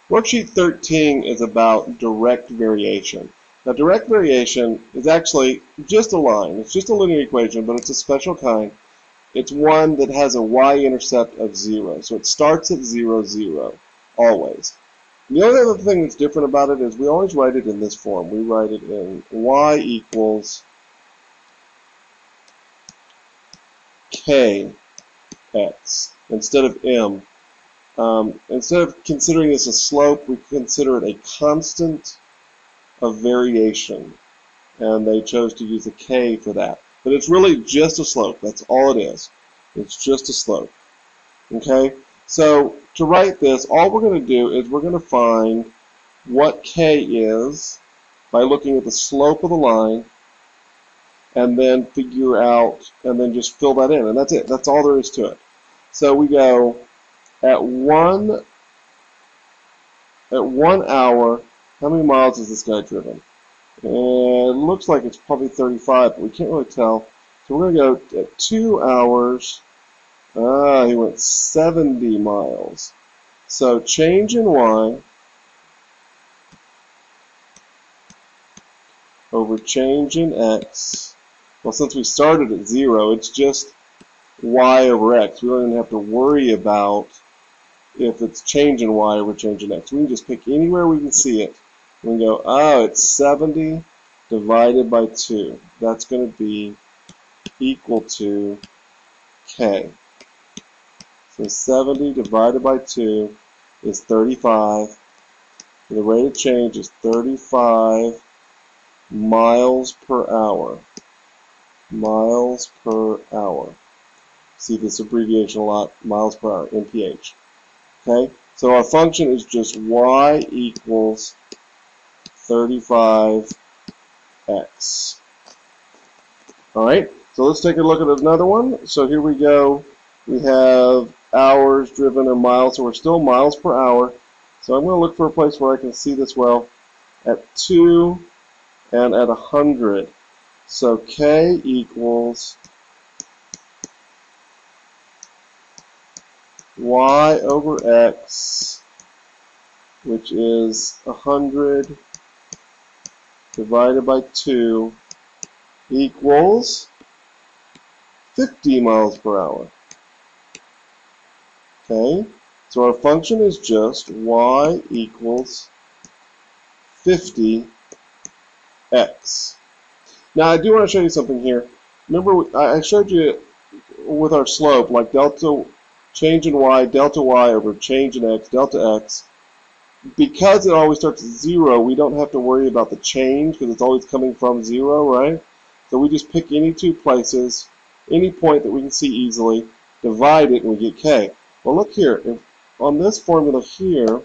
Worksheet 13 is about direct variation. Now, direct variation is actually just a line. It's just a linear equation, but it's a special kind. It's one that has a y-intercept of 0. So it starts at 0, 0, always. The only other thing that's different about it is we always write it in this form. We write it in y equals kx instead of m. Instead of considering this a slope, we consider it a constant of variation. And they chose to use a k for that. But it's really just a slope. That's all it is. It's just a slope. Okay? So to write this, all we're going to do is we're going to find what k is by looking at the slope of the line and then figure out and then just fill that in. And that's it. That's all there is to it. So we go at 1 hour, how many miles has this guy driven? It looks like it's probably 35, but we can't really tell. So we're going to go at 2 hours. He went 70 miles. So change in y over change in x. Well, since we started at 0, it's just y over x. We don't even have to worry about if it's change in y over change in x. We can just pick anywhere we can see it. We can go, oh, it's 70 divided by 2. That's going to be equal to k. So 70 divided by 2 is 35. The rate of change is 35 miles per hour. Miles per hour. See this abbreviation a lot, miles per hour, mph. Okay, so our function is just y equals 35x. Alright, so let's take a look at another one. So here we go. We have hours driven in miles, so we're still miles per hour. So I'm going to look for a place where I can see this well at 2 and at 100. So k equals y over x, which is 100 divided by 2 equals 50 miles per hour. Okay, so our function is just y equals 50x. Now I do want to show you something here. Remember I showed you with our slope, like delta change in y, delta y over change in x, delta x. Because it always starts at 0, we don't have to worry about the change because it's always coming from 0, right? So we just pick any two places, any point that we can see easily, divide it, and we get k. Well, look here. If on this formula here,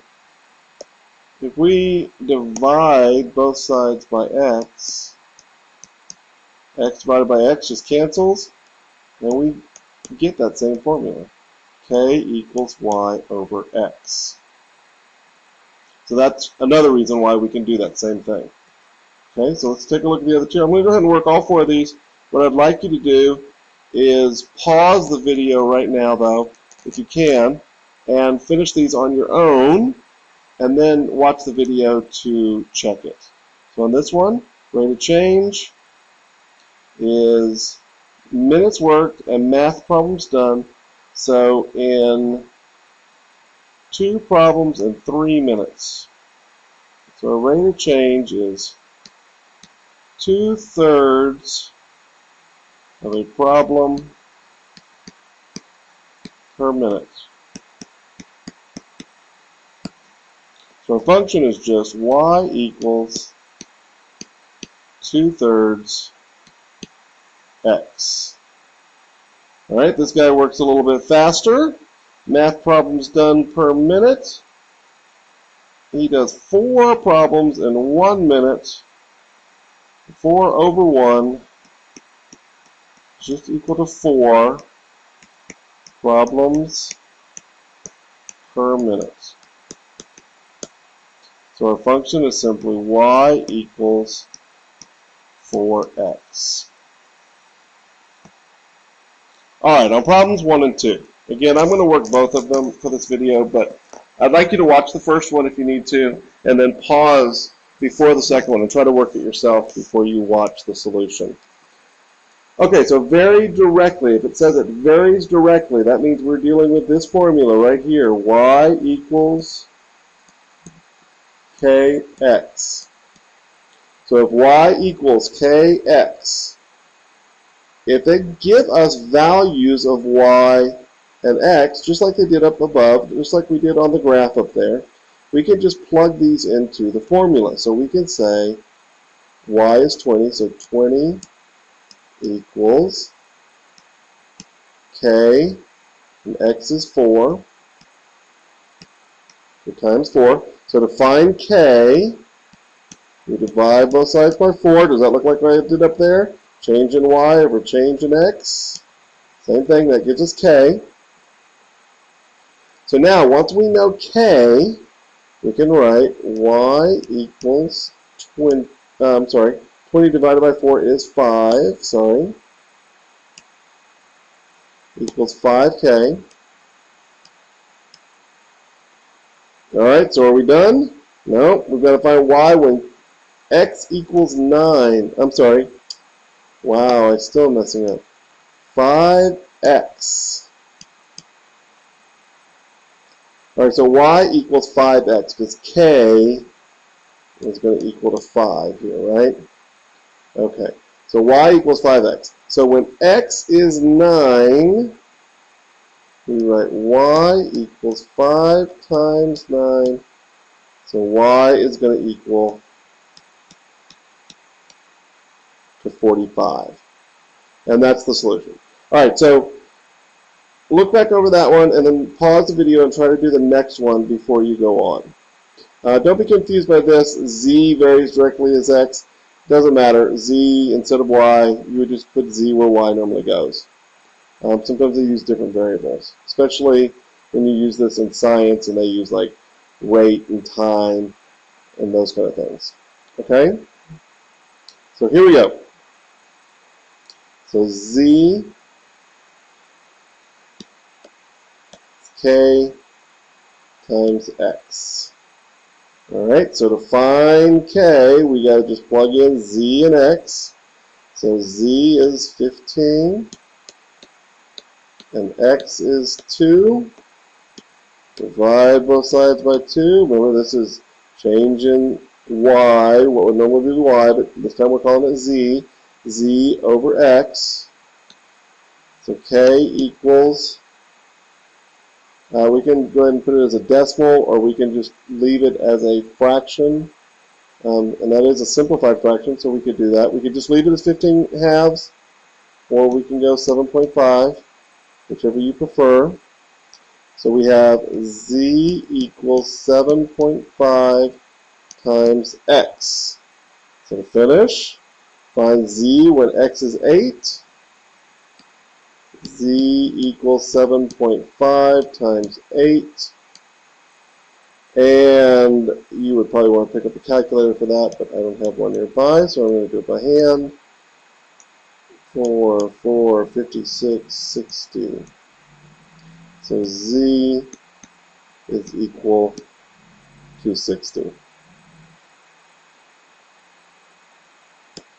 if we divide both sides by x, x divided by x just cancels, and we get that same formula. K equals y over x. So that's another reason why we can do that same thing. Okay, so let's take a look at the other two. I'm going to go ahead and work all 4 of these. What I'd like you to do is pause the video right now, though, if you can, and finish these on your own, and then watch the video to check it. So on this one, rate of change is minutes worked and math problems done. So in 2 problems in 3 minutes. So our rate of change is 2/3 of a problem per minute. So our function is just y equals 2/3 x. Alright, this guy works a little bit faster. Math problems done per minute. He does 4 problems in 1 minute. 4 over 1 is just equal to 4 problems per minute. So our function is simply y equals 4x. Alright, on problems 1 and 2. Again, I'm going to work both of them for this video, but I'd like you to watch the first one if you need to, and then pause before the second one and try to work it yourself before you watch the solution. Okay, so vary directly. If it says it varies directly, that means we're dealing with this formula right here. Y equals kx. So if y equals kx, if they give us values of y and x, just like they did up above, just like we did on the graph up there, we can just plug these into the formula. So we can say y is 20, so 20 equals k, and x is 4, so times 4. So to find k, we divide both sides by 4. Does that look like what I did up there? Change in y over change in x. Same thing, that gives us k. So now, once we know k, we can write y equals 20 divided by 4 is 5, equals 5k. Alright, so are we done? No, we've got to find y when x equals 9. Wow, I'm still messing up. 5x. Alright, so y equals 5x because k is going to equal to 5 here, right? Okay, so y equals 5x. So when x is 9, we write y equals 5 times 9. So y is going to equal to 45. And that's the solution. Alright, so look back over that one and then pause the video and try to do the next one before you go on. Don't be confused by this. Z varies directly as x. Doesn't matter. Z instead of y, you would just put z where y normally goes. Sometimes they use different variables, especially when you use this in science and they use like rate and time and those kind of things. Okay? So here we go. So z k times x. Alright, so to find k, we got to just plug in z and x. So z is 15, and x is 2. Divide both sides by 2. Remember, this is changing y, what would normally be y, but this time we're calling it z. Z over x. So k equals, we can go ahead and put it as a decimal, or we can just leave it as a fraction. And that is a simplified fraction, so we could do that. We could just leave it as 15 halves, or we can go 7.5, whichever you prefer. So we have z equals 7.5 times x. So to finish, find z when x is 8. Z equals 7.5 times 8. And you would probably want to pick up a calculator for that, but I don't have one nearby, so I'm going to do it by hand. 4, 4, 56, 60. So z is equal to 60.